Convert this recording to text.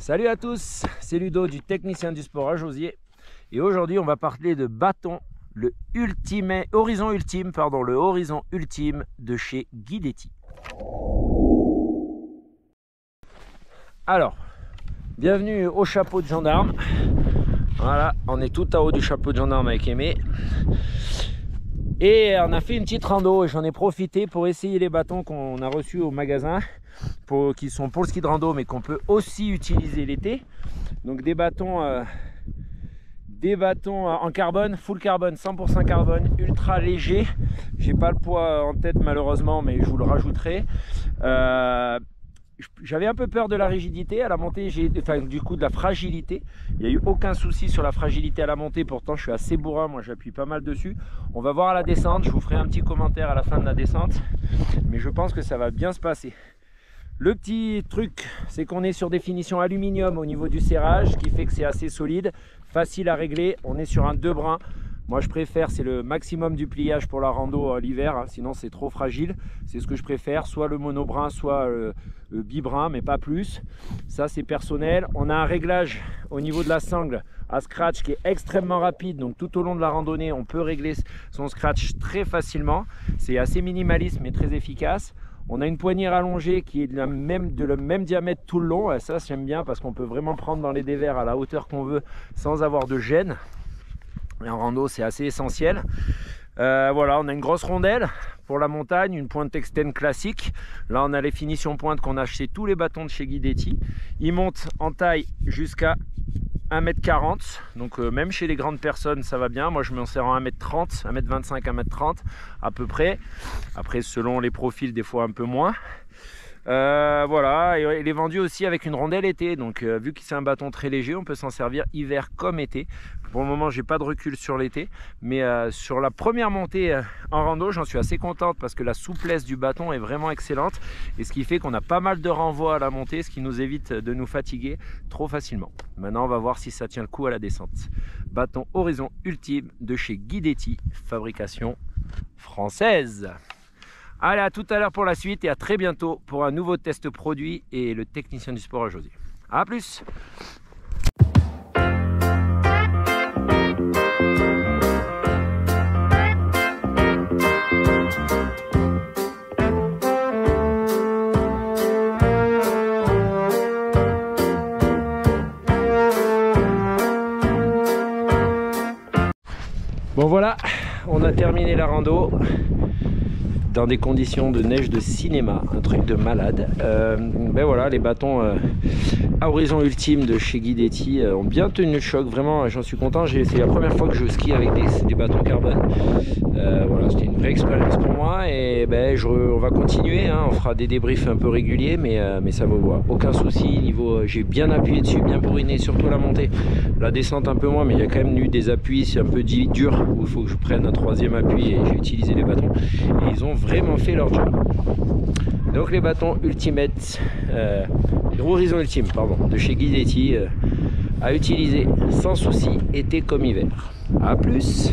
Salut à tous, c'est Ludo du Technicien du Sport à Josier. Et aujourd'hui on va parler de bâton, le horizon ultime de chez Guidetti. Alors, bienvenue au chapeau de gendarme. Voilà, on est tout en haut du chapeau de gendarme avec Aimé. Et on a fait une petite rando et j'en ai profité pour essayer les bâtons qu'on a reçus au magasin, qui sont pour le ski de rando mais qu'on peut aussi utiliser l'été. Donc des bâtons en carbone, full carbone, 100% carbone, ultra léger. J'ai pas le poids en tête malheureusement, mais je vous le rajouterai. J'avais un peu peur de la rigidité à la montée, du coup de la fragilité. Il n'y a eu aucun souci sur la fragilité à la montée, pourtant je suis assez bourrin, moi j'appuie pas mal dessus. On va voir à la descente, je vous ferai un petit commentaire à la fin de la descente, mais je pense que ça va bien se passer. Le petit truc, c'est qu'on est sur des finitions aluminium au niveau du serrage, ce qui fait que c'est assez solide, facile à régler. On est sur un 2 brins. Moi je préfère, c'est le maximum du pliage pour la rando l'hiver, hein, sinon c'est trop fragile. C'est ce que je préfère, soit le monobrin, soit le bibrin, mais pas plus. Ça c'est personnel. On a un réglage au niveau de la sangle à scratch qui est extrêmement rapide, donc tout au long de la randonnée on peut régler son scratch très facilement. C'est assez minimaliste mais très efficace. On a une poignée rallongée qui est de le même diamètre tout le long. Et ça j'aime bien parce qu'on peut vraiment prendre dans les dévers à la hauteur qu'on veut sans avoir de gêne. Et en rando c'est assez essentiel. Voilà, on a une grosse rondelle pour la montagne, une pointe externe classique. Là on a les finitions pointe qu'on a chez tous les bâtons de chez Guidetti. Ils montent en taille jusqu'à 1m40, donc même chez les grandes personnes ça va bien. Moi je m'en sers en 1m30, 1m25, 1m30 à peu près. Après selon les profils des fois un peu moins. Voilà, et il est vendu aussi avec une rondelle été, donc vu que c'est un bâton très léger on peut s'en servir hiver comme été. Pour le moment j'ai pas de recul sur l'été, mais sur la première montée en rando j'en suis assez contente parce que la souplesse du bâton est vraiment excellente, et ce qui fait qu'on a pas mal de renvois à la montée, ce qui nous évite de nous fatiguer trop facilement. Maintenant on va voir si ça tient le coup à la descente. Bâton horizon ultime de chez Guidetti, fabrication française. Allez, à tout à l'heure pour la suite et à très bientôt pour un nouveau test produit et le Technicien du Sport à Josier. A plus. Bon voilà, on a terminé la rando dans des conditions de neige de cinéma, un truc de malade. Ben voilà, les bâtons à horizon ultime de chez Guidetti ont bien tenu le choc, vraiment j'en suis content. C'est la première fois que je skie avec des bâtons carbone. Voilà, c'était une vraie expérience pour moi, et ben, on va continuer, hein. On fera des débriefs un peu réguliers, mais ça vaut voir. Aucun souci, niveau j'ai bien appuyé dessus, bien bourriné, surtout la montée. La descente un peu moins, mais il y a quand même eu des appuis, c'est un peu dur, où il faut que je prenne un troisième appui, et j'ai utilisé les bâtons. Et ils ont vraiment fait leur job. Donc les bâtons Ultimate, horizon ultime, pardon, de chez Guidetti, à utiliser sans souci, été comme hiver. A plus.